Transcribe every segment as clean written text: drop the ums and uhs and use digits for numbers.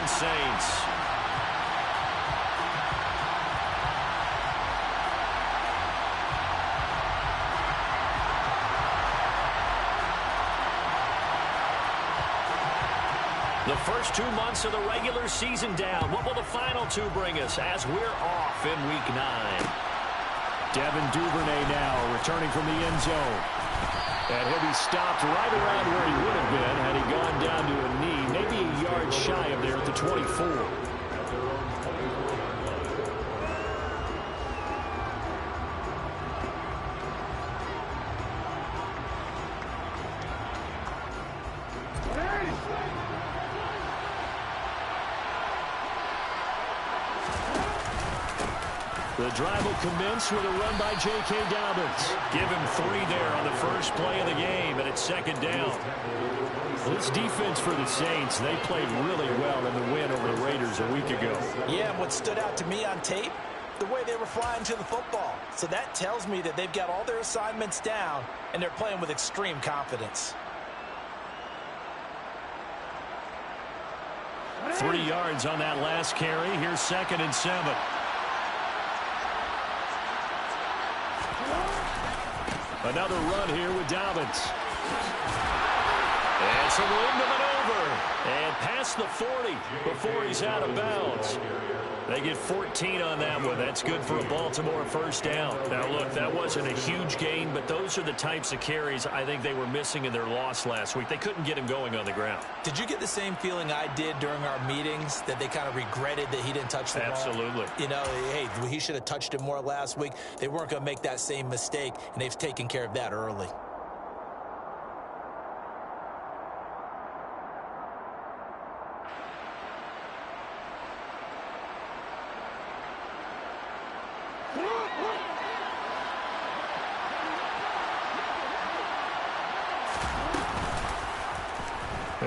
Orleans Saints. The first 2 months of the regular season down. What will the final two bring us as we're off in Week 9? Devin Duvernay now returning from the end zone. And he'll be stopped right around where he would have been had he gone down to a knee, maybe a yard shy of there at the 24. The drive will commence with a run by J.K. Dobbins. Give him 3 there on the first play of the game, and it's second down. This defense for the Saints, they played really well in the win over the Raiders a week ago. Yeah, and what stood out to me on tape, the way they were flying to the football. So that tells me that they've got all their assignments down, and they're playing with extreme confidence. 3 yards on that last carry. Here's 2nd and 7. Another run here with Dobbins. And some room to maneuver. And past the 40 before he's out of bounds. They get 14 on that one. That's good for a Baltimore first down. Now, look, that wasn't a huge gain, but those are the types of carries I think they were missing in their loss last week. They couldn't get him going on the ground. Did you get the same feeling I did during our meetings, that they kind of regretted that he didn't touch the ball? Absolutely. You know, hey, he should have touched it more last week. They weren't going to make that same mistake, and they've taken care of that early.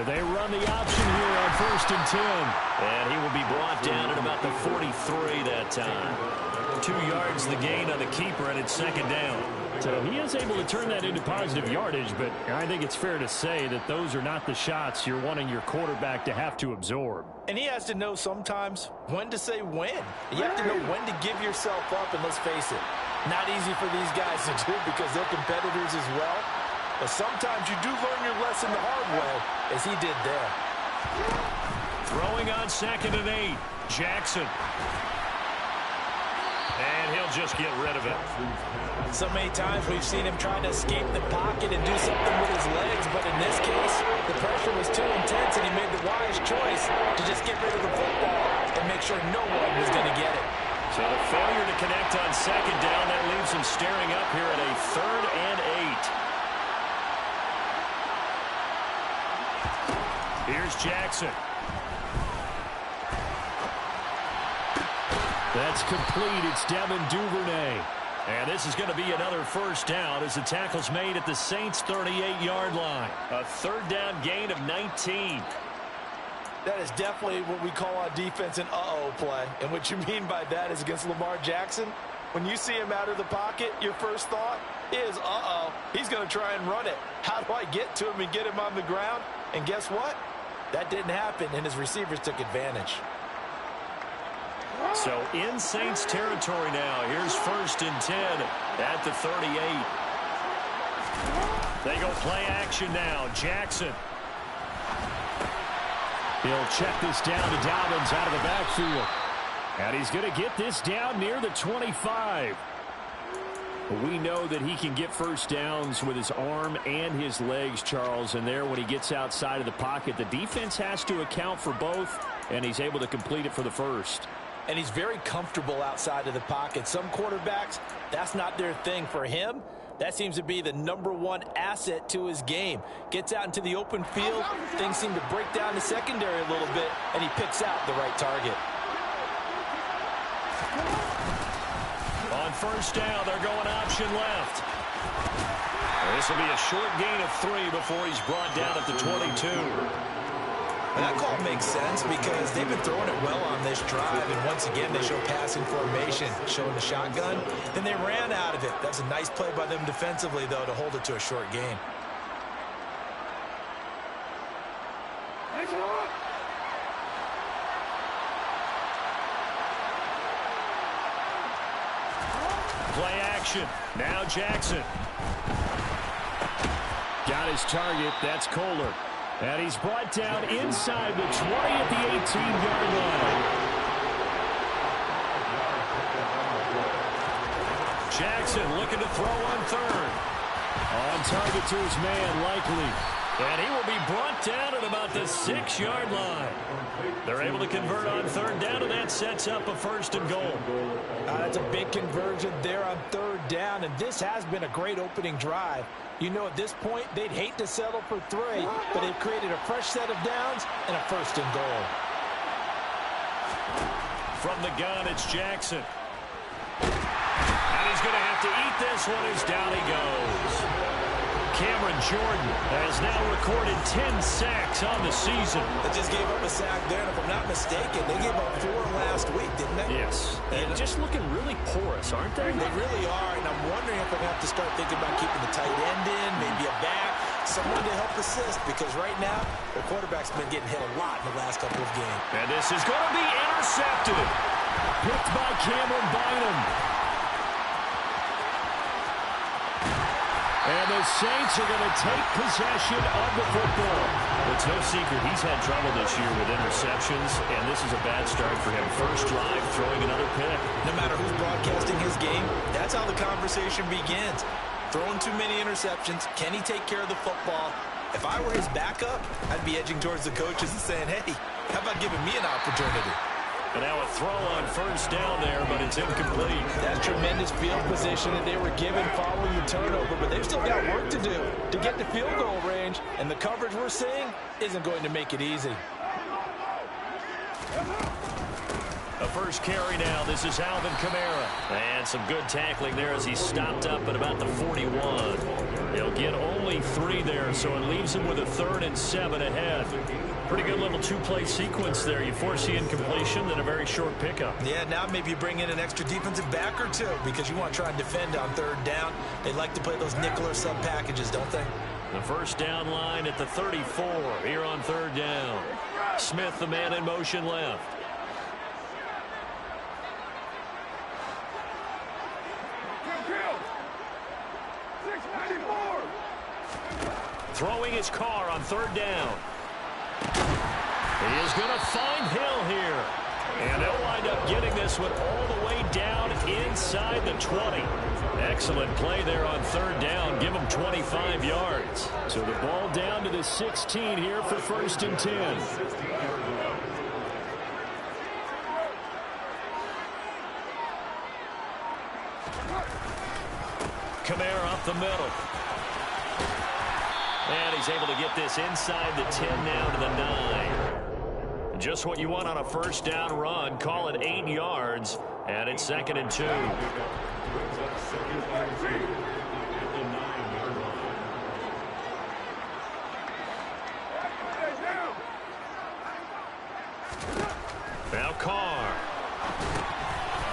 They run the option here on 1st and 10. And he will be brought down at about the 43 that time. 2 yards the gain on the keeper, and it's second down. So he is able to turn that into positive yardage, but I think it's fair to say that those are not the shots you're wanting your quarterback to have to absorb. And he has to know sometimes when to say when. You have to know when to give yourself up, and let's face it, not easy for these guys to do because they're competitors as well. But sometimes you do learn your lesson the hard way, as he did there. Throwing on 2nd and 8. Jackson. And he'll just get rid of it. So many times we've seen him trying to escape the pocket and do something with his legs, but in this case, the pressure was too intense, and he made the wise choice to just get rid of the football and make sure no one was going to get it. So the failure to connect on 2nd down, that leaves him staring up here at a 3rd and 8. Here's Jackson. That's complete. It's Devin Duvernay. And this is going to be another first down as the tackle's made at the Saints' 38-yard line. A 3rd down gain of 19. That is definitely what we call on defense an uh-oh play. And what you mean by that is against Lamar Jackson, when you see him out of the pocket, your first thought is, uh-oh, he's going to try and run it. How do I get to him and get him on the ground? And guess what? That didn't happen, and his receivers took advantage. So in Saints territory now. Here's 1st and 10 at the 38. They go play action now. Jackson. He'll check this down to Dobbins out of the backfield. And he's going to get this down near the 25. We know that he can get first downs with his arm and his legs, Charles, and there when he gets outside of the pocket, the defense has to account for both, and he's able to complete it for the first. And he's very comfortable outside of the pocket. Some quarterbacks, that's not their thing. For him, that seems to be the #1 asset to his game. Gets out into the open field, things seem to break down the secondary a little bit, and he picks out the right target. On first down, they're going option left. This will be a short gain of 3 before he's brought down at the 22. And that call makes sense because they've been throwing it well on this drive, and once again they show passing formation, showing the shotgun. Then they ran out of it. That's a nice play by them defensively, though, to hold it to a short gain. Play action. Now Jackson. Got his target. That's Kohler. And he's brought down inside the 20 at the 18-yard line. Jackson looking to throw on third. On target to his man, Likely. And he will be brought down at about the 6-yard line. They're able to convert on third down, and that sets up a 1st and goal. That's a big conversion there on third down, and this has been a great opening drive. You know, at this point, they'd hate to settle for 3, but they've created a fresh set of downs and a 1st and goal. From the gun, it's Jackson. And he's going to have to eat this one as down he goes. Cameron Jordan has now recorded 10 sacks on the season. They just gave up a sack there, and if I'm not mistaken, they gave up 4 last week, didn't they? Yes. And just looking really porous, aren't they? They really are, and I'm wondering if they're going to have to start thinking about keeping the tight end in, maybe a back, someone to help assist, because right now, their quarterback's been getting hit a lot in the last couple of games. And this is going to be intercepted. Picked by Cameron Bynum. And the Saints are going to take possession of the football. It's no secret he's had trouble this year with interceptions, and this is a bad start for him. First drive, throwing another pick. No matter who's broadcasting his game, that's how the conversation begins. Throwing too many interceptions, can he take care of the football? If I were his backup, I'd be edging towards the coaches and saying, hey, how about giving me an opportunity? And now a throw on first down there, but it's incomplete. That's tremendous field position that they were given following the turnover, but they've still got work to do to get to field goal range, and the coverage we're seeing isn't going to make it easy. A first carry now. This is Alvin Kamara. And some good tackling there as he stopped up at about the 41. He'll get only 3 there, so it leaves him with a 3rd and 7 ahead. Pretty good little 2-play sequence there. You force the incompletion, then a very short pickup. Yeah, now maybe you bring in an extra defensive back or 2 because you want to try and defend on third down. They like to play those nickel or sub packages, don't they? The first down line at the 34 here on third down. Smith, the man in motion left. Throwing his car on third down. He is going to find Hill here. And they'll wind up getting this one all the way down inside the 20. Excellent play there on third down. Give him 25 yards. So the ball down to the 16 here for 1st and 10. Kamara up the middle. And he's able to get this inside the 10 now to the 9. Just what you want on a first down run. Call it 8 yards. And it's 2nd and 2. Now Carr.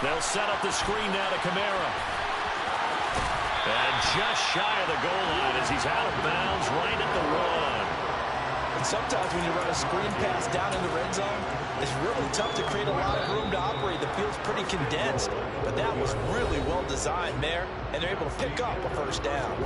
They'll set up the screen now to Kamara. And just shy of the goal line as he's out of bounds right at the 1. And sometimes when you run a screen pass down in the red zone, it's really tough to create a lot of room to operate. The field's pretty condensed, but that was really well designed there, and they're able to pick up a first down.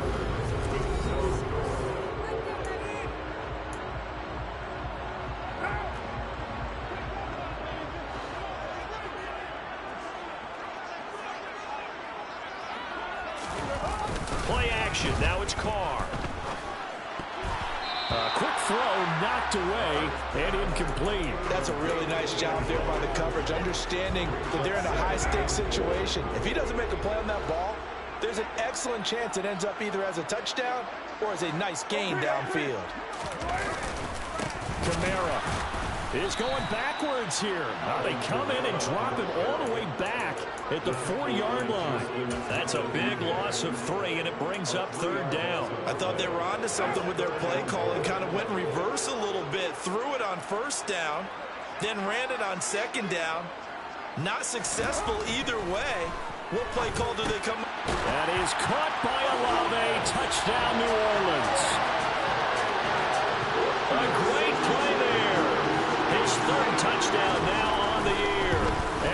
Play action. Now it's Carr. Quick throw knocked away and incomplete. That's a really nice job there by the coverage, understanding that they're in a high-stakes situation. If he doesn't make a play on that ball, there's an excellent chance it ends up either as a touchdown or as a nice gain downfield. Kamara is going backwards here. Now they come in and drop him all the way back at the 4-yard line. That's a big loss of 3, and it brings up third down. I thought they were onto something with their play call and kind of went in reverse a little bit, threw it on first down, then ran it on second down. Not successful either way. What play call do they come? That is caught by Olave. Touchdown, New Orleans. A great play there. His 3rd touchdown now on the year.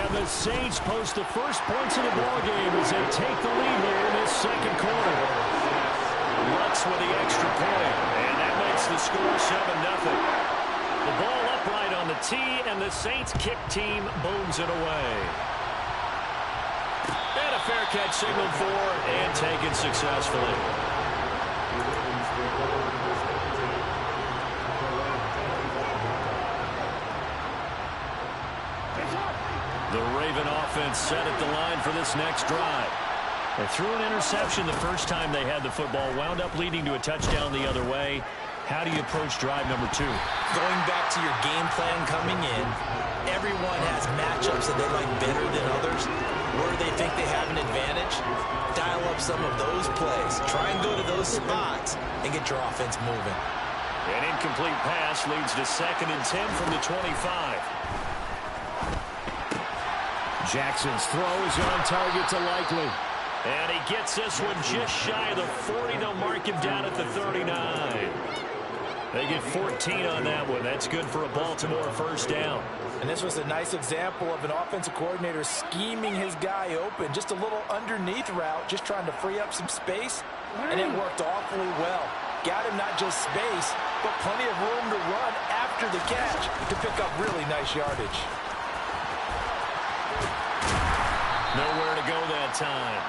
And the Saints post the first points of the ballgame as they take the lead here in this second quarter. Lutz with the extra point, and that makes the score 7-0. The ball upright on the tee, and the Saints kick team booms it away. And a fair catch signaled for and taken successfully. The Raven offense set at the line for this next drive. They threw an interception the first time they had the football, wound up leading to a touchdown the other way. How do you approach drive number 2? Going back to your game plan coming in, everyone has matchups that they like better than others. Where they think they have an advantage, dial up some of those plays. Try and go to those spots and get your offense moving. An incomplete pass leads to 2nd and 10 from the 25. Jackson's throw is on target to Likely. And he gets this one just shy of the 40. They'll mark him down at the 39. They get 14 on that one. That's good for a Baltimore first down. And this was a nice example of an offensive coordinator scheming his guy open. Just a little underneath route, just trying to free up some space. And it worked awfully well. Got him not just space, but plenty of room to run after the catch to pick up really nice yardage. Nowhere to go that time.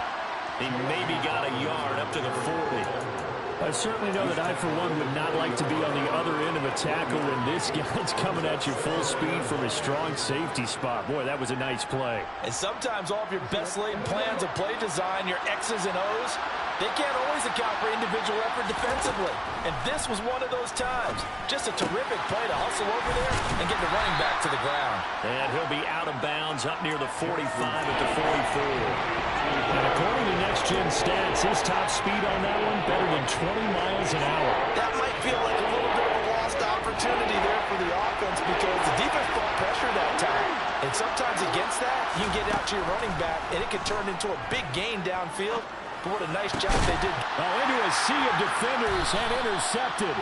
He maybe got a yard up to the 40. I certainly know that I, for one, would not like to be on the other end of a tackle when this guy's coming at you full speed from a strong safety spot. Boy, that was a nice play. And sometimes all of your best laid plans of play design, your X's and O's, they can't always account for individual effort defensively. And this was one of those times. Just a terrific play to hustle over there and get the running back to the ground. And he'll be out of bounds up near the 45 at the 44. And according to Next Gen Stats, his top speed on that one better than 20 miles an hour. That might feel like a little bit of a lost opportunity there for the offense because the defense brought pressure that time. And sometimes against that, you can get out to your running back, and it can turn into a big gain downfield. But what a nice job they did. Oh, into a sea of defenders and intercepted.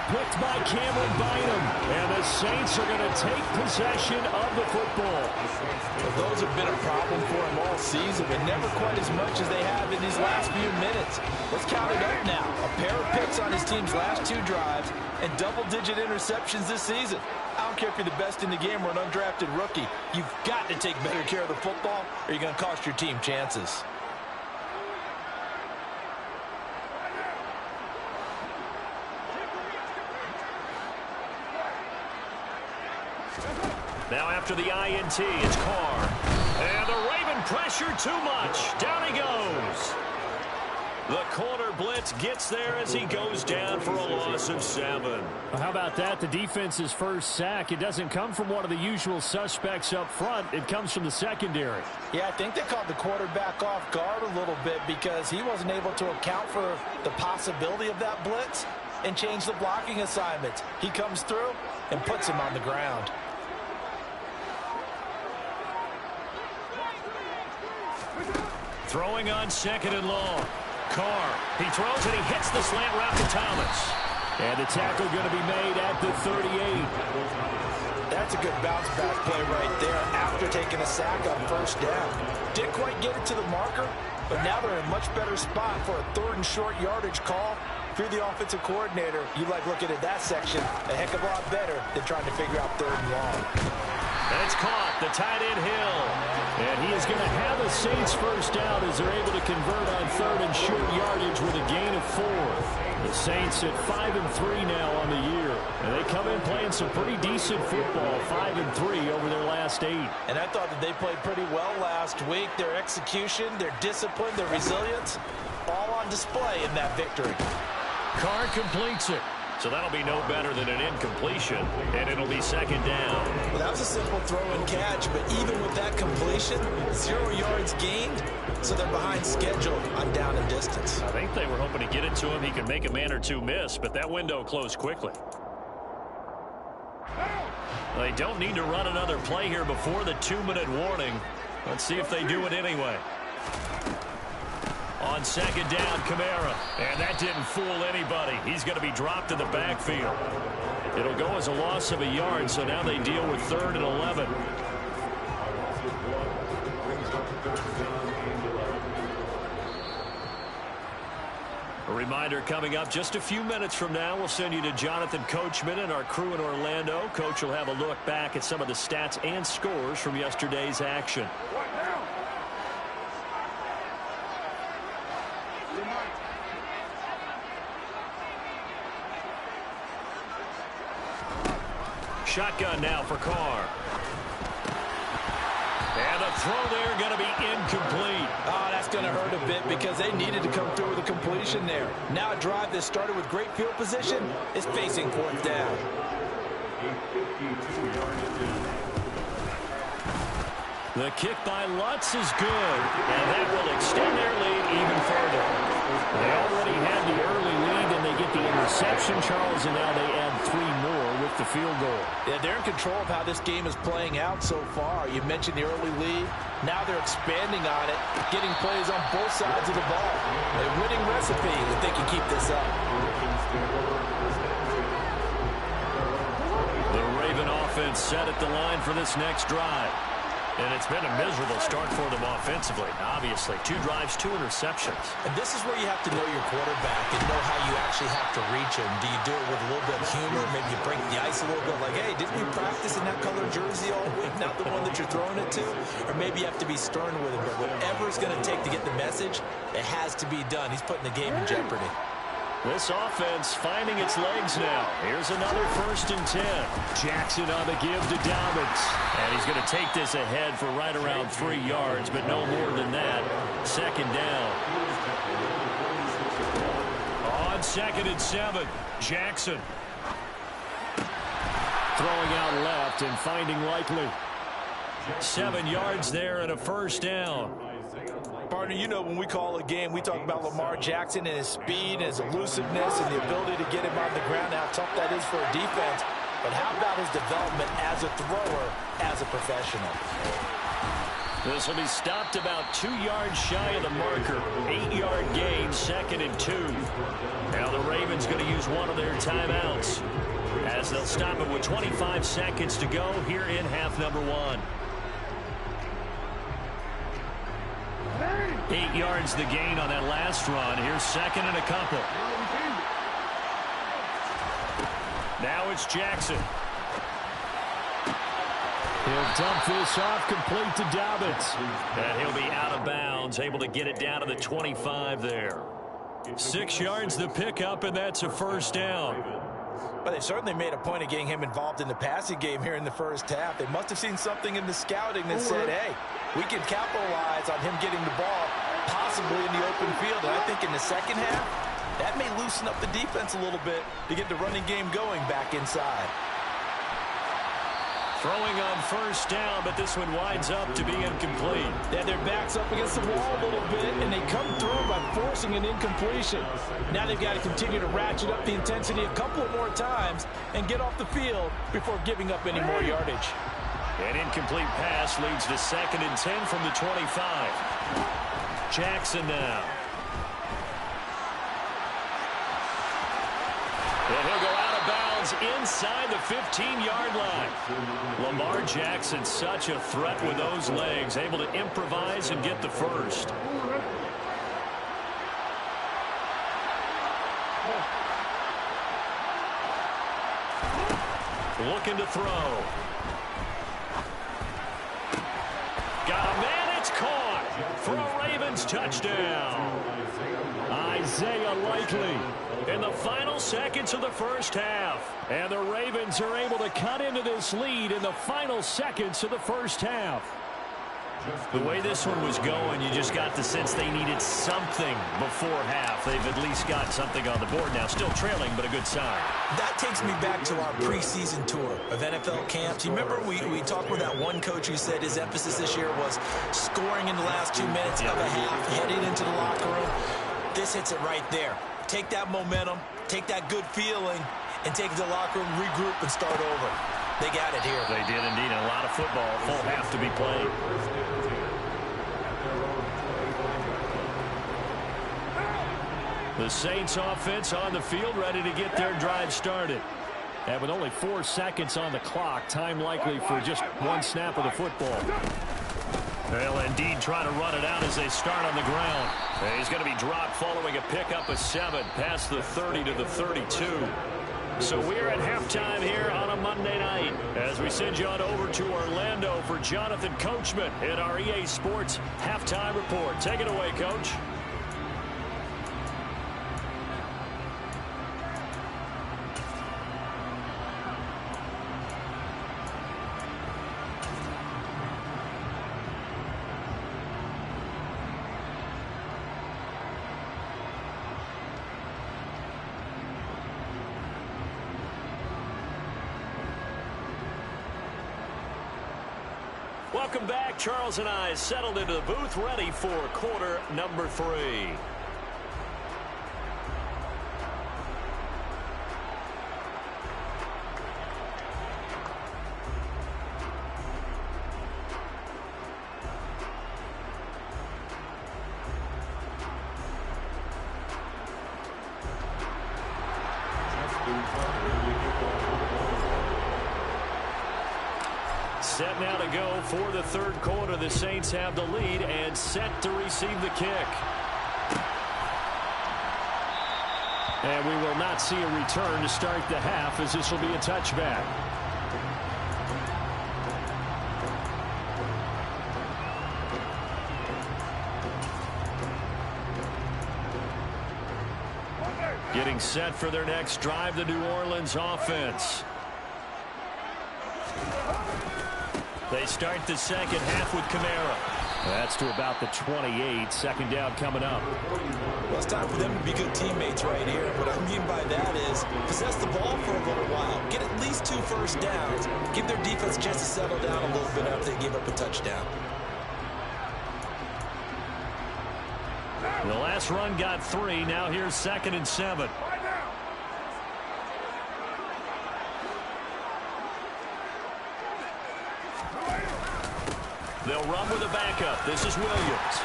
Picked by Cameron Bynum. And the Saints are going to take possession of the football. Well, those have been a problem for him all season, but never quite as much as they have in these last few minutes. Let's count it up now. A pair of picks on his team's last 2 drives and double-digit interceptions this season. I don't care if you're the best in the game or an undrafted rookie. You've got to take better care of the football or you're going to cost your team chances. Now after the INT, it's Carr. And the Raven pressure too much. Down he goes. The corner blitz gets there as he goes down for a loss of 7. Well, how about that? The defense's first sack. It doesn't come from one of the usual suspects up front. It comes from the secondary. Yeah, I think they caught the quarterback off guard a little bit because he wasn't able to account for the possibility of that blitz and change the blocking assignments. He comes through and puts him on the ground. Throwing on 2nd and long. Carr, he throws and he hits the slant route to Thomas. And the tackle going to be made at the 38. That's a good bounce back play right there after taking a sack on first down. Didn't quite get it to the marker, but now they're in a much better spot for a 3rd and short yardage call. If you're the offensive coordinator, you like looking at that section a heck of a lot better than trying to figure out 3rd and long. That's caught, the tight end Hill. And he is going to have a Saints first down as they're able to convert on 3rd and short yardage with a gain of 4. The Saints at 5-3 now on the year. And they come in playing some pretty decent football, 5-3 over their last 8. And I thought that they played pretty well last week. Their execution, their discipline, their resilience, all on display in that victory. Carr completes it. So that'll be no better than an incompletion, and it'll be 2nd down. Well, that was a simple throw and catch, but even with that completion, 0 yards gained, so they're behind schedule on down and distance. I think they were hoping to get it to him. He could make a man or 2 miss, but that window closed quickly. They don't need to run another play here before the 2-minute warning. Let's see if they do it anyway. On 2nd down, Kamara. And that didn't fool anybody. He's going to be dropped in the backfield. It'll go as a loss of a yard, so now they deal with 3rd and 11. A reminder coming up just a few minutes from now, we'll send you to Jonathan Coachman and our crew in Orlando. Coach will have a look back at some of the stats and scores from yesterday's action. Shotgun now for Carr. And the throw there going to be incomplete. Oh, that's going to hurt a bit because they needed to come through with a completion there. Now a drive that started with great field position is facing fourth down. The kick by Lutz is good, and that will extend their lead even further. They already had the early lead, and they get the interception, Charles, and now they add 3 more with the field goal. Yeah, they're in control of how this game is playing out so far. You mentioned the early lead. Now they're expanding on it, getting plays on both sides of the ball. A winning recipe if they can keep this up. The Raven offense set at the line for this next drive. And it's been a miserable start for them offensively. Obviously, 2 drives, 2 interceptions. And this is where you have to know your quarterback and know how you actually have to reach him. Do you do it with a little bit of humor? Maybe you break the ice a little bit like, hey, didn't you practice in that color jersey all week? Not the one that you're throwing it to? Or maybe you have to be stern with him. But whatever it's going to take to get the message, it has to be done. He's putting the game in jeopardy. This offense finding its legs now. Here's another 1st and 10. Jackson on the give to Dobbins. And he's going to take this ahead for right around 3 yards, but no more than that. 2nd down. On 2nd and 7, Jackson. Throwing out left and finding Likely. 7 yards there and a 1st down. Partner, you know when we call a game, we talk about Lamar Jackson and his speed and his elusiveness and the ability to get him on the ground, how tough that is for a defense. But how about his development as a thrower, as a professional? This will be stopped about 2 yards shy of the marker. 8-yard gain, 2nd and 2. Now the Ravens going to use one of their timeouts as they'll stop it with 25 seconds to go here in half number 1. 8 yards the gain on that last run. Here's 2nd and a couple. Now it's Jackson. He'll dump this off complete to Dobbins. And he'll be out of bounds, able to get it down to the 25 there. 6 yards the pickup, and that's a 1st down. But they certainly made a point of getting him involved in the passing game here in the first half. They must have seen something in the scouting that said, hey, we can capitalize on him getting the ball possibly in the open field. And I think in the second half, that may loosen up the defense a little bit to get the running game going back inside. Throwing on 1st down, but this one winds up to be incomplete. Yeah, their back's up against the wall a little bit, and they come through by forcing an incompletion. Now they've got to continue to ratchet up the intensity a couple more times and get off the field before giving up any more yardage. An incomplete pass leads to 2nd and 10 from the 25. Jackson now. And he'll go out of bounds inside the 15-yard line. Lamar Jackson, such a threat with those legs, able to improvise and get the 1st. Looking to throw. Got a man, it's caught for a Ravens touchdown. Isaiah Likely. In the final seconds of the first half. And the Ravens are able to cut into this lead in the final seconds of the first half. The way this one was going, you just got the sense they needed something before half. They've at least got something on the board now. Still trailing, but a good sign. That takes me back to our preseason tour of NFL camps. You remember we talked with that one coach who said his emphasis this year was scoring in the last 2 minutes of a half, heading into the locker room. This hits it right there. Take that momentum, take that good feeling, and take it to the locker room, regroup, and start over. They got it here. They did indeed. And a lot of football, full half to be played. The Saints offense on the field, ready to get their drive started. And with only 4 seconds on the clock, time likely for just one snap of the football. They'll indeed try to run it out as they start on the ground. And he's going to be dropped following a pickup of 7 past the 30 to the 32. So we're at halftime here on a Monday night as we send you on over to Orlando for Jonathan Coachman in our EA Sports Halftime Report. Take it away, Coach. Welcome back. Charles and I settled into the booth, ready for quarter number 3. Set now to go for the third quarter. The Saints have the lead and set to receive the kick. And we will not see a return to start the half, as this will be a touchback. Getting set for their next drive, the New Orleans offense. They start the second half with Kamara. That's to about the 28. Second down coming up. Well, it's time for them to be good teammates right here. What I mean by that is possess the ball for a little while. Get at least 2 first downs. Give their defense a chance to settle down a little bit after they give up a touchdown. The last run got 3. Now here's 2nd and 7. They'll run with a backup. This is Williams.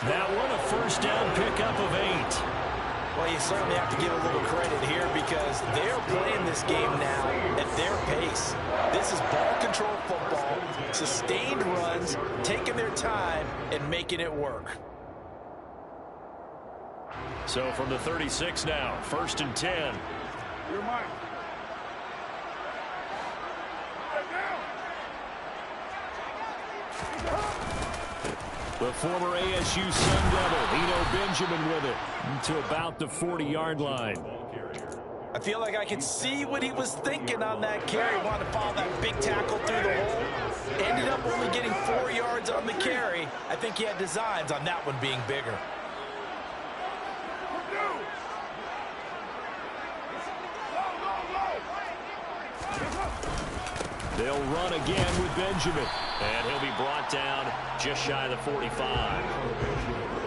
That one a first down pickup of 8. Well, you certainly have to give a little credit here because they're playing this game now at their pace. This is ball control football, sustained runs, taking their time and making it work. So from the 36 now, 1st and 10. You're mine. The former ASU Sun Devil, Eno Benjamin with it to about the 40-yard line. I feel like I can see what he was thinking on that carry. Wanted to follow that big tackle through the hole. Ended up only getting 4 yards on the carry. I think he had designs on that one being bigger. They'll run again with Benjamin. And he'll be brought down just shy of the 45.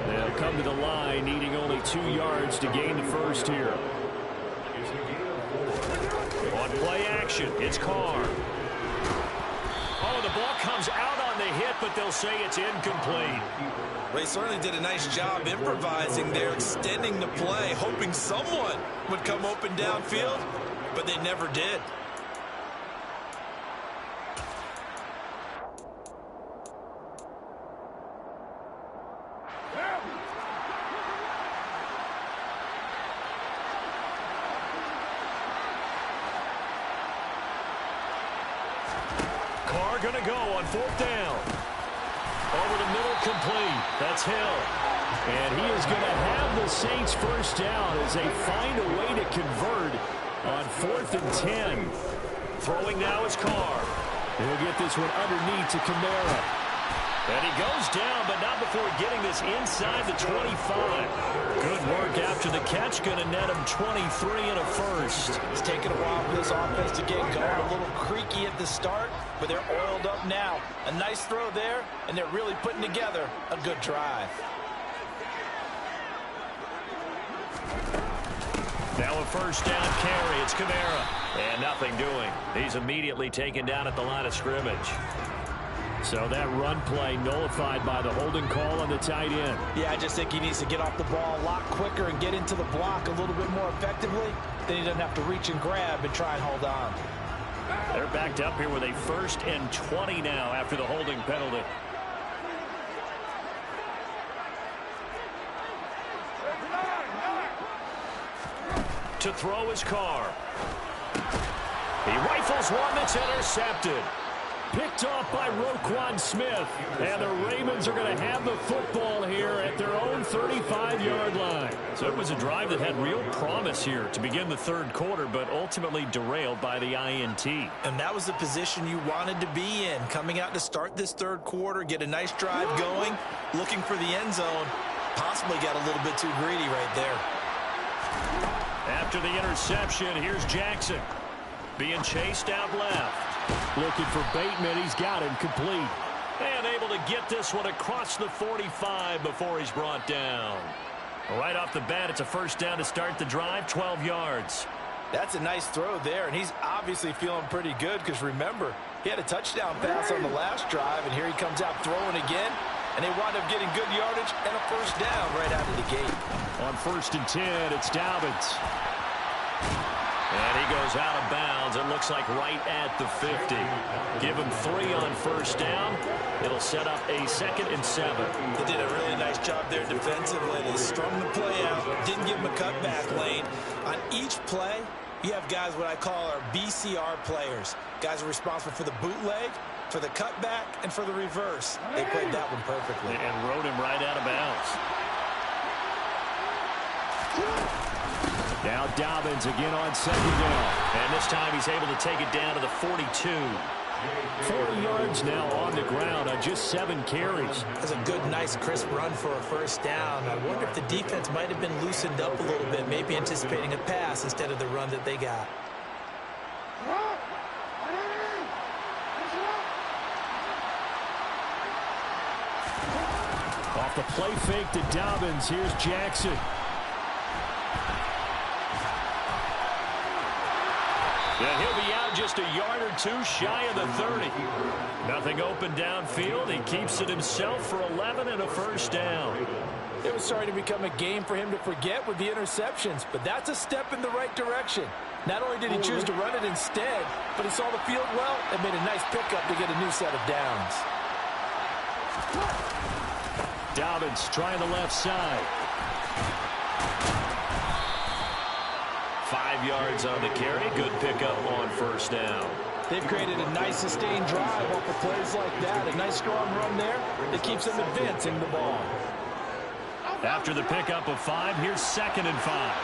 They'll come to the line, needing only 2 yards to gain the first here. On play action, it's Carr. Oh, the ball comes out on the hit, but they'll say it's incomplete. They certainly did a nice job improvising there, extending the play, hoping someone would come open downfield, but they never did. Carr going to go on 4th down. Over the middle, complete. That's Hill. And he is going to have the Saints first down as they find a way to convert on 4th and 10. Throwing now is Carr. He'll get this one underneath to Kamara. And he goes down, but not before getting this inside the 25. Good work after the catch. Going to net him 23 and a first. It's taken a while for this offense to get going. A little creaky at the start, but they're oiled up now. A nice throw there, and they're really putting together a good drive. Now a first down carry. It's Kamara. And nothing doing. He's immediately taken down at the line of scrimmage. So that run play nullified by the holding call on the tight end. Yeah, I just think he needs to get off the ball a lot quicker and get into the block a little bit more effectively. Then he doesn't have to reach and grab and try and hold on. They're backed up here with a 1st and 20 now after the holding penalty. To throw his car. He rifles one that's intercepted. Picked off by Roquan Smith. And the Ravens are going to have the football here at their own 35-yard line. So it was a drive that had real promise here to begin the 3rd quarter, but ultimately derailed by the INT. And that was the position you wanted to be in. Coming out to start this 3rd quarter, get a nice drive going, looking for the end zone. Possibly got a little bit too greedy right there. After the interception, here's Jackson. Being chased out left. Looking for Bateman. He's got him complete. And able to get this one across the 45 before he's brought down. Right off the bat, it's a 1st down to start the drive, 12 yards. That's a nice throw there, and he's obviously feeling pretty good because, remember, he had a touchdown pass on the last drive, and here he comes out throwing again, and they wind up getting good yardage and a 1st down right out of the gate. On 1st and 10, it's Dobbins. And he goes out of bounds. It looks like right at the 50. Give him 3 on 1st down. It'll set up a 2nd and 7. They did a really nice job there defensively. They strung the play out, didn't give him a cutback lane. On each play, you have guys what I call our BCR players. Guys are responsible for the bootleg, for the cutback, and for the reverse. They played that one perfectly. And rode him right out of bounds. Now Dobbins again on 2nd down. And this time he's able to take it down to the 42. 40 yards now on the ground on just 7 carries. That's a good, nice, crisp run for a 1st down. I wonder if the defense might have been loosened up a little bit, maybe anticipating a pass instead of the run that they got. Off the play fake to Dobbins. Here's Jackson. And he'll be out just a yard or 2 shy of the 30. Nothing open downfield. He keeps it himself for 11 and a 1st down. It was starting to become a game for him to forget with the interceptions, but that's a step in the right direction. Not only did he choose to run it instead, but he saw the field well and made a nice pickup to get a new set of downs. Dobbins trying the left side. 5 yards on the carry. Good pickup on 1st down. They've created a nice sustained drive off of plays like that. A nice strong run there that keeps them advancing the ball. After the pickup of 5, here's 2nd and 5.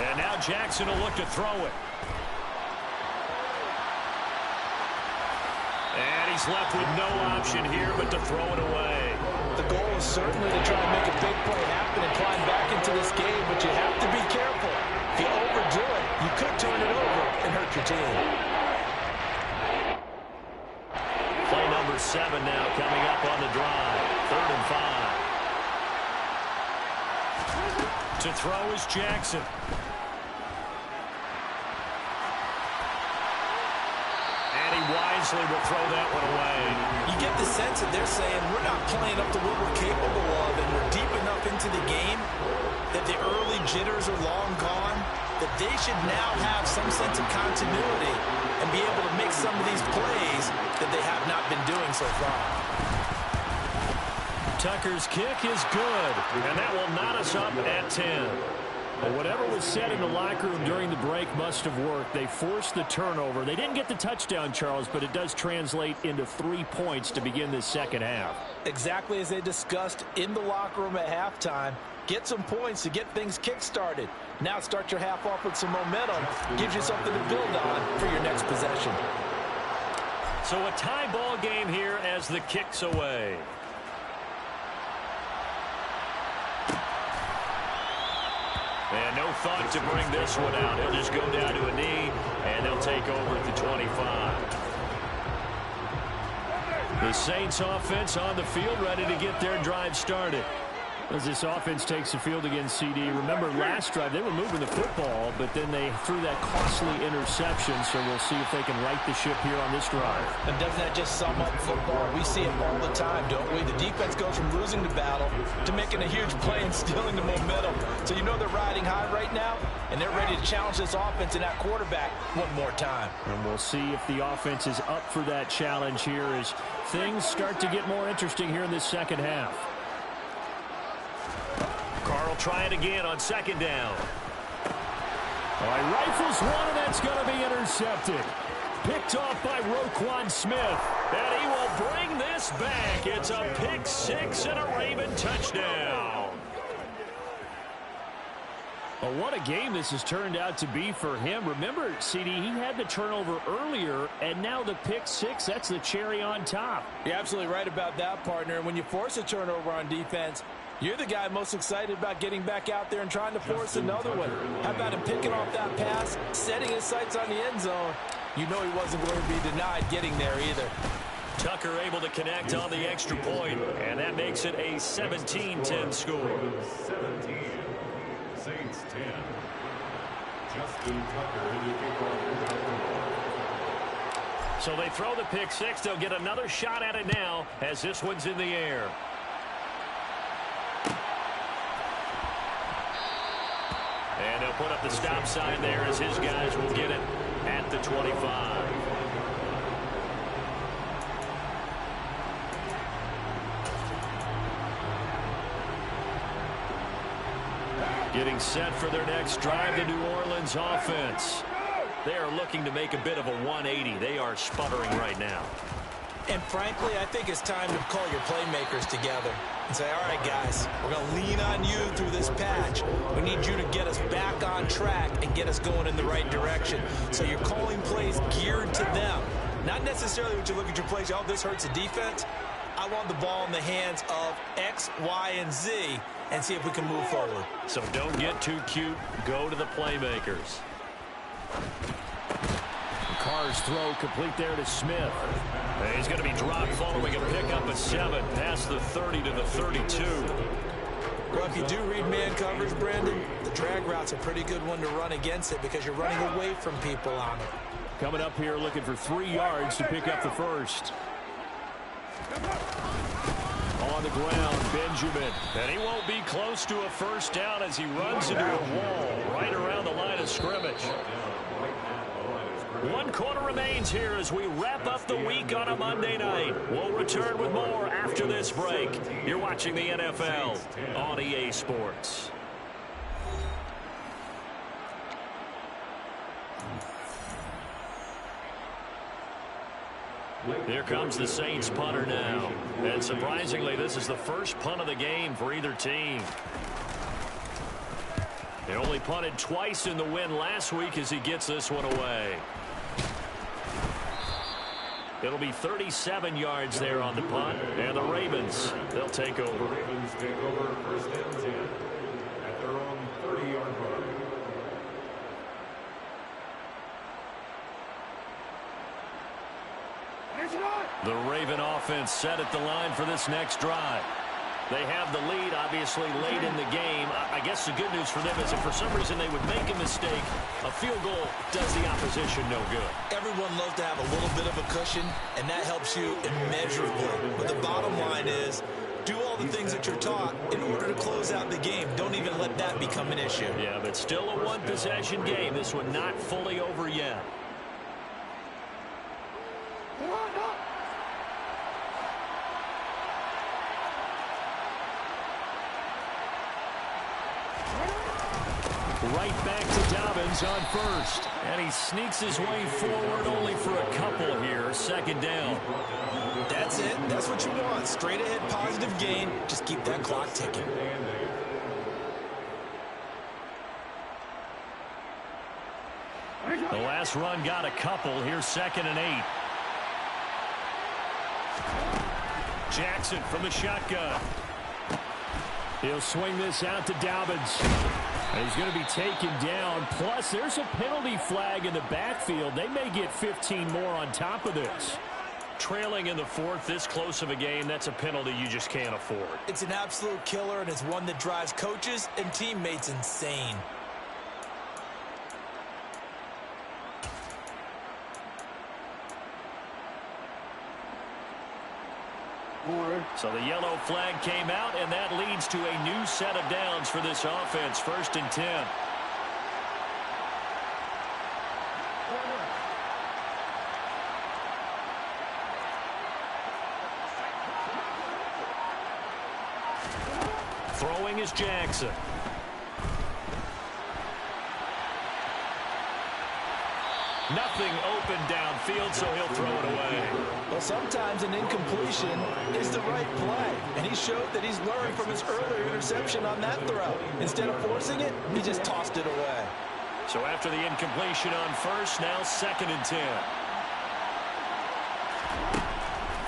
And now Jackson will look to throw it. And he's left with no option here but to throw it away. The goal is certainly to try and make a big play happen and climb back into this game, but you have to be careful. If you overdo it, you could turn it over and hurt your team. Play number 7 now coming up on the drive. 3rd and 5. To throw is Jackson. And he wisely will throw that one away. You get the sense that they're saying we're not playing up to what we're capable of, and we're deep enough into the game that the early jitters are long gone, that they should now have some sense of continuity and be able to make some of these plays that they have not been doing so far. Tucker's kick is good, and that will knot us up at 10. Well, whatever was said in the locker room during the break must have worked. They forced the turnover. They didn't get the touchdown, Charles, but it does translate into 3 points to begin this 2nd half. Exactly as they discussed in the locker room at halftime. Get some points to get things kick-started. Now start your half off with some momentum. Gives you something to build on for your next possession. So a tie ball game here as the kick's away. And no thought to bring this one out. He'll just go down to a knee, and they'll take over at the 25. The Saints offense on the field ready to get their drive started. As this offense takes the field against CD, remember last drive they were moving the football, but then they threw that costly interception, so we'll see if they can right the ship here on this drive. And doesn't that just sum up football? We see it all the time, don't we? The defense goes from losing the battle to making a huge play and stealing the momentum. So you know they're riding high right now, and they're ready to challenge this offense and that quarterback one more time. And we'll see if the offense is up for that challenge here as things start to get more interesting here in this second half. Carl trying again on second down. All right, rifles one, and that's going to be intercepted. Picked off by Roquan Smith. And he will bring this back. It's a pick six and a Raven touchdown. Well, what a game this has turned out to be for him. Remember, CD, he had the turnover earlier, and now the pick six, that's the cherry on top. You're absolutely right about that, partner. And when you force a turnover on defense, you're the guy most excited about getting back out there and trying to force another one. How about him picking off that pass, setting his sights on the end zone? You know he wasn't going to be denied getting there either. Tucker able to connect on the extra point, and that makes it a 17-10 score. 17, Saints 10. Justin Tucker. So they throw the pick six. They'll get another shot at it now as this one's in the air. And they'll put up the stop sign there as his guys will get it at the 25. Getting set for their next drive, the New Orleans offense. They are looking to make a bit of a 180. They are sputtering right now. And frankly, I think it's time to call your playmakers together and say, all right, guys, we're going to lean on you through this patch. We need you to get us back on track and get us going in the right direction. So you're calling plays geared to them. Not necessarily when you look at your plays, oh, this hurts the defense. I want the ball in the hands of X, Y, and Z and see if we can move forward. So don't get too cute. Go to the playmakers. Carr's throw complete there to Smith. And he's going to be dropped following a pickup of 7 past the 30 to the 32. Well, if you do read man coverage, Brandon, the drag route's a pretty good one to run against it because you're running away from people on it. Coming up here looking for 3 yards to pick up the first. On the ground, Benjamin. And he won't be close to a first down as he runs into a wall right around the line of scrimmage. 1 quarter remains here as we wrap up the week on a Monday night. We'll return with more after this break. You're watching the NFL on EA Sports. Here comes the Saints punter now. And surprisingly, this is the first punt of the game for either team. They only punted twice in the win last week as he gets this one away. It'll be 37 yards there on the punt. And the Ravens, they'll take over. The Ravens take over first and 10 at their own 30-yard line. The Raven offense set at the line for this next drive. They have the lead, obviously, late in the game. I guess the good news for them is if for some reason they would make a mistake, a field goal does the opposition no good. Everyone loves to have a little bit of a cushion, and that helps you immeasurably. But the bottom line is, do all the things that you're taught in order to close out the game. Don't even let that become an issue. Yeah, but still a one-possession game. This one not fully over yet. Right back to Dobbins on first. And he sneaks his way forward only for a couple here. Second down. That's it. That's what you want. Straight ahead positive gain. Just keep that clock ticking. The last run got a couple. Here's 2nd and 8. Jackson from the shotgun. He'll swing this out to Dobbins. And he's going to be taken down. Plus, there's a penalty flag in the backfield. They may get 15 more on top of this. Trailing in the fourth, this close of a game, that's a penalty you just can't afford. It's an absolute killer, and it's one that drives coaches and teammates insane. So the yellow flag came out, and that leads to a new set of downs for this offense. 1st and 10. Throwing is Jackson. Nothing open downfield, so he'll throw it away. Well, sometimes an incompletion is the right play, and he showed that he's learned from his earlier interception on that throw. Instead of forcing it, he just tossed it away. So after the incompletion on first, now 2nd and 10.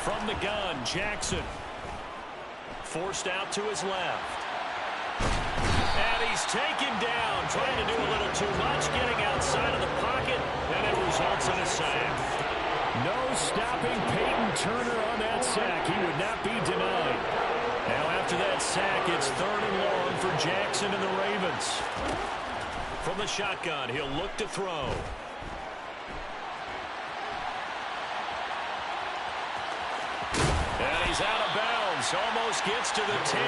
From the gun, Jackson. Forced out to his left. And he's taken down, trying to do a little too much, getting outside of the pocket, and it results in a sack. No stopping Peyton Turner on that sack. He would not be denied. Now after that sack, it's 3rd and long for Jackson and the Ravens. From the shotgun, he'll look to throw. And he's out of bounds. Almost gets to the 10.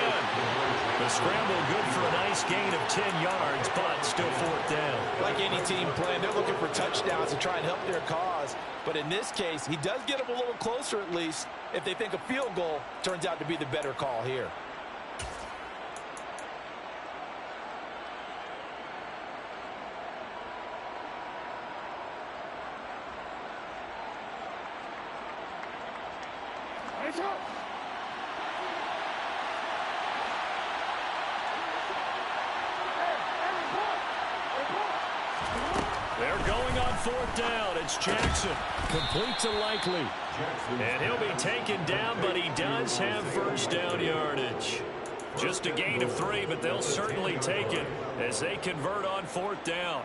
The scramble good for a nice gain of 10 yards, but still 4th down. Like any team playing, they're looking for touchdowns to try and help their cause. But in this case, he does get them a little closer at least if they think a field goal turns out to be the better call here. They're going on 4th down. It's Jackson. Complete to Likely. And he'll be taken down, but he does have 1st down yardage. Just a gain of 3, but they'll certainly take it as they convert on 4th down.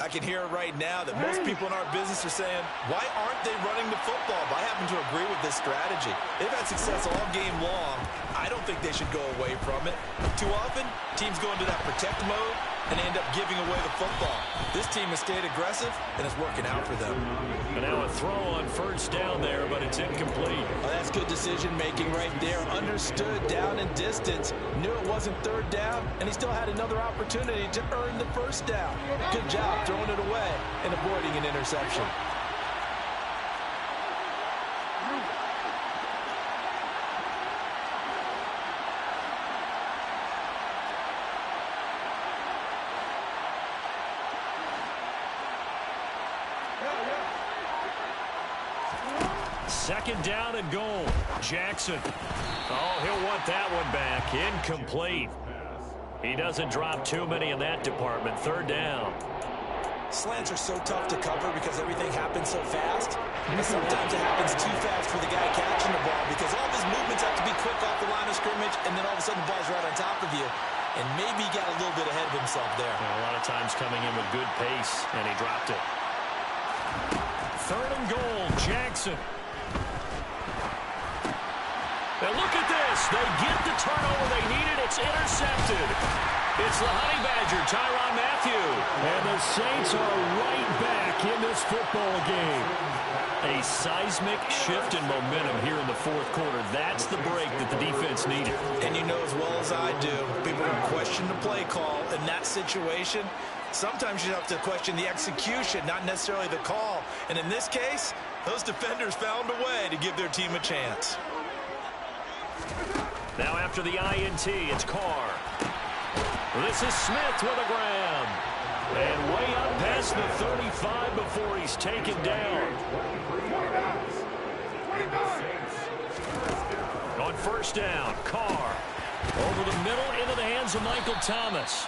I can hear it right now that most people in our business are saying, why aren't they running the football? But I happen to agree with this strategy. They've had success all game long. I don't think they should go away from it. Too often, teams go into that protect mode and end up giving away the football. This team has stayed aggressive, and it's working out for them. And now a throw on 1st down there, but it's incomplete. Oh, that's good decision-making right there. Understood down and distance. Knew it wasn't 3rd down, and he still had another opportunity to earn the 1st down. Good job throwing it away and avoiding an interception. Second down and goal. Jackson. Oh, he'll want that one back. Incomplete. He doesn't drop too many in that department. 3rd down. Slants are so tough to cover because everything happens so fast. But sometimes it happens too fast for the guy catching the ball because all of his movements have to be quick off the line of scrimmage, and then all of a sudden the ball's right on top of you. And maybe he got a little bit ahead of himself there. And a lot of times coming in with good pace, and he dropped it. 3rd and goal, Jackson. Now look at this. They get the turnover they needed. It's intercepted. It's the Honey Badger, Tyrann Mathieu. And the Saints are right back in this football game. A seismic shift in momentum here in the 4th quarter. That's the break that the defense needed. And you know as well as I do, people can question the play call in that situation. Sometimes you have to question the execution, not necessarily the call. And in this case, those defenders found a way to give their team a chance. Now after the INT, it's Carr. This is Smith with a grab. And way up past the 35 before he's taken down. On 1st down, Carr. Over the middle into the hands of Michael Thomas.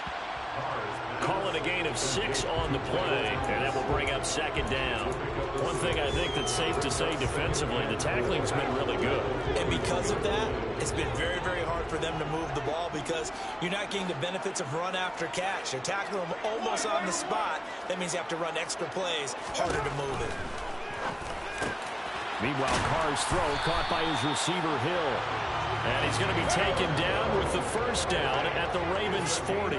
Call it a gain of 6 on the play, and that will bring up 2nd down. One thing I think that's safe to say defensively, the tackling's been really good. And because of that, it's been very, very hard for them to move the ball because you're not getting the benefits of run after catch. You're tackling them almost on the spot. That means you have to run extra plays, harder to move it. Meanwhile, Carr's throw caught by his receiver, Hill. And he's going to be taken down with the first down at the Ravens 40.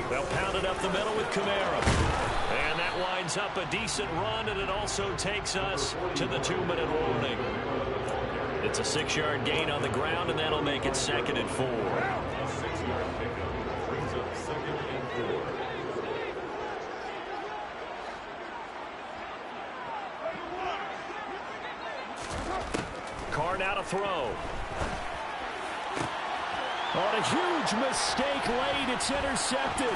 They'll pound it up the middle with Kamara. And that winds up a decent run, and it also takes us to the 2-minute warning. It's a 6-yard gain on the ground, and that'll make it 2nd and 4. A 6-yard pickup brings up 2nd and 4. Carr now to throw. On a huge mistake late, it's intercepted.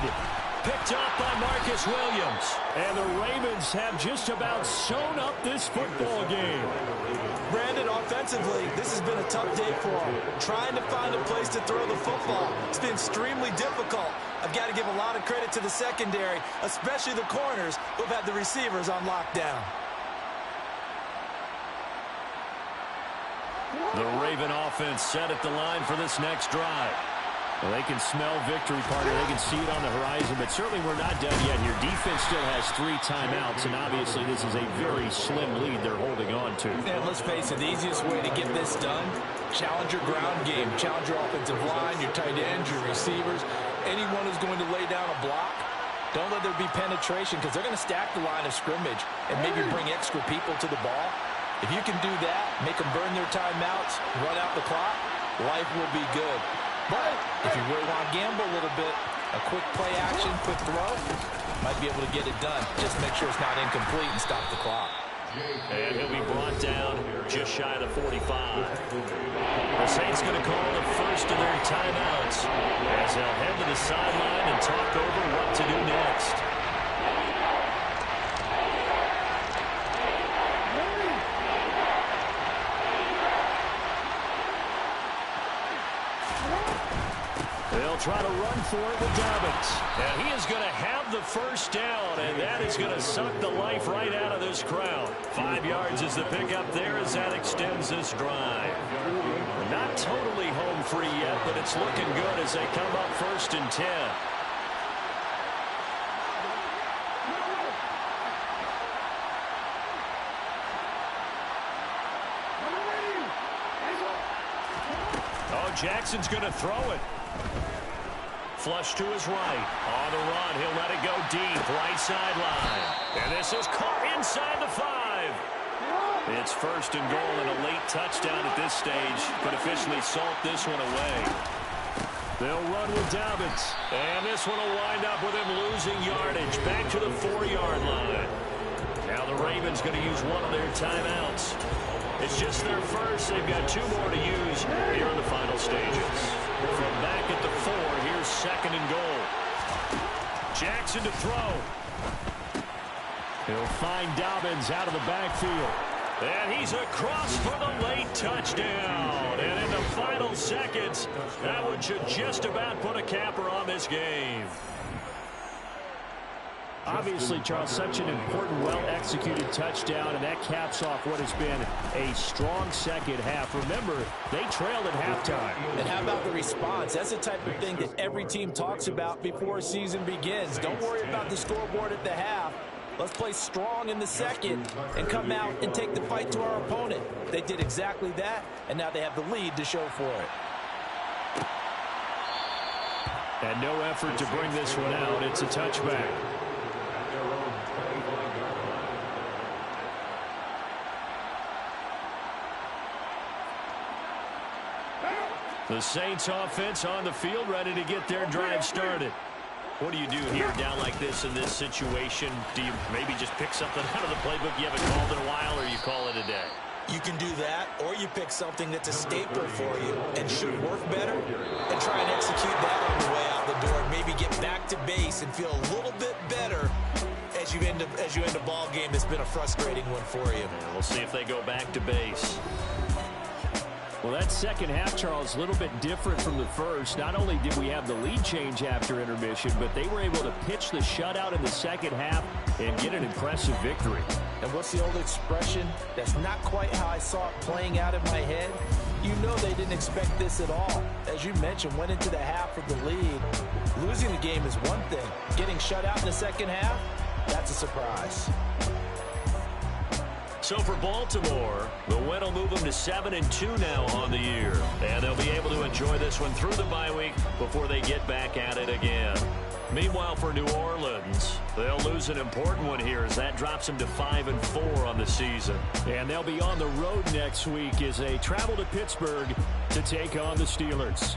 Picked up by Marcus Williams. And the Ravens have just about sewn up this football game. Brandon, offensively, this has been a tough day for him. Trying to find a place to throw the football. It's been extremely difficult. I've got to give a lot of credit to the secondary, especially the corners who've had the receivers on lockdown. The Raven offense set at the line for this next drive. Well, they can smell victory, partner. They can see it on the horizon, but certainly we're not done yet here. Defense still has 3 timeouts, and obviously this is a very slim lead they're holding on to. And let's face it, the easiest way to get this done, challenge your ground game, challenge your offensive line, your tight ends, your receivers, anyone who's going to lay down a block. Don't let there be penetration, because they're going to stack the line of scrimmage and maybe bring extra people to the ball. If you can do that, make them burn their timeouts, run out the clock, life will be good. But if you really want to gamble a little bit, a quick play action, quick throw, might be able to get it done. Just make sure it's not incomplete and stop the clock. And he'll be brought down just shy of the 45. The Saints going to call the first of their timeouts as they'll head to the sideline and talk over what to do next. They'll try to run for it with Dobbins. And he is going to have the first down, and that is going to suck the life right out of this crowd. 5 yards is the pickup there as that extends this drive. Not totally home free yet, but it's looking good as they come up 1st and 10. Oh, Jackson's going to throw it. Flush to his right. On the run, he'll let it go deep. Right sideline. And this is caught inside the 5. It's 1st and goal, and a late touchdown at this stage could officially salt this one away. They'll run with Dobbins. And this one will wind up with him losing yardage. Back to the 4-yard line. Now the Ravens going to use one of their timeouts. It's just their first. They've got 2 more to use here in the final stages. From back at the 4, here's 2nd and goal. Jackson to throw. He'll find Dobbins out of the backfield. And he's across for the late touchdown. And in the final seconds, that one should just about put a capper on this game. Obviously, Charles, such an important, well-executed touchdown, and that caps off what has been a strong second half. Remember, they trailed at halftime. And how about the response? That's the type of thing that every team talks about before a season begins. Don't worry about the scoreboard at the half. Let's play strong in the second and come out and take the fight to our opponent. They did exactly that, and now they have the lead to show for it. And no effort to bring this one out. It's a touchback. The Saints offense on the field, ready to get their drive started. What do you do here down like this in this situation? Do you maybe just pick something out of the playbook you haven't called in a while, or you call it a day? You can do that, or you pick something that's a staple for you and should work better and try and execute that on the way out the door. Maybe get back to base and feel a little bit better as you end a ball game that's been a frustrating one for you. We'll see if they go back to base. Well, that second half, Charles, a little bit different from the first. Not only did we have the lead change after intermission, but they were able to pitch the shutout in the second half and get an impressive victory. And what's the old expression? That's not quite how I saw it playing out in my head. You know they didn't expect this at all. As you mentioned, went into the half with the lead. Losing the game is one thing. Getting shut out in the second half, that's a surprise. So for Baltimore, the win will move them to 7-2 now on the year. And they'll be able to enjoy this one through the bye week before they get back at it again. Meanwhile, for New Orleans, they'll lose an important one here as that drops them to 5-4 on the season. And they'll be on the road next week as they travel to Pittsburgh to take on the Steelers.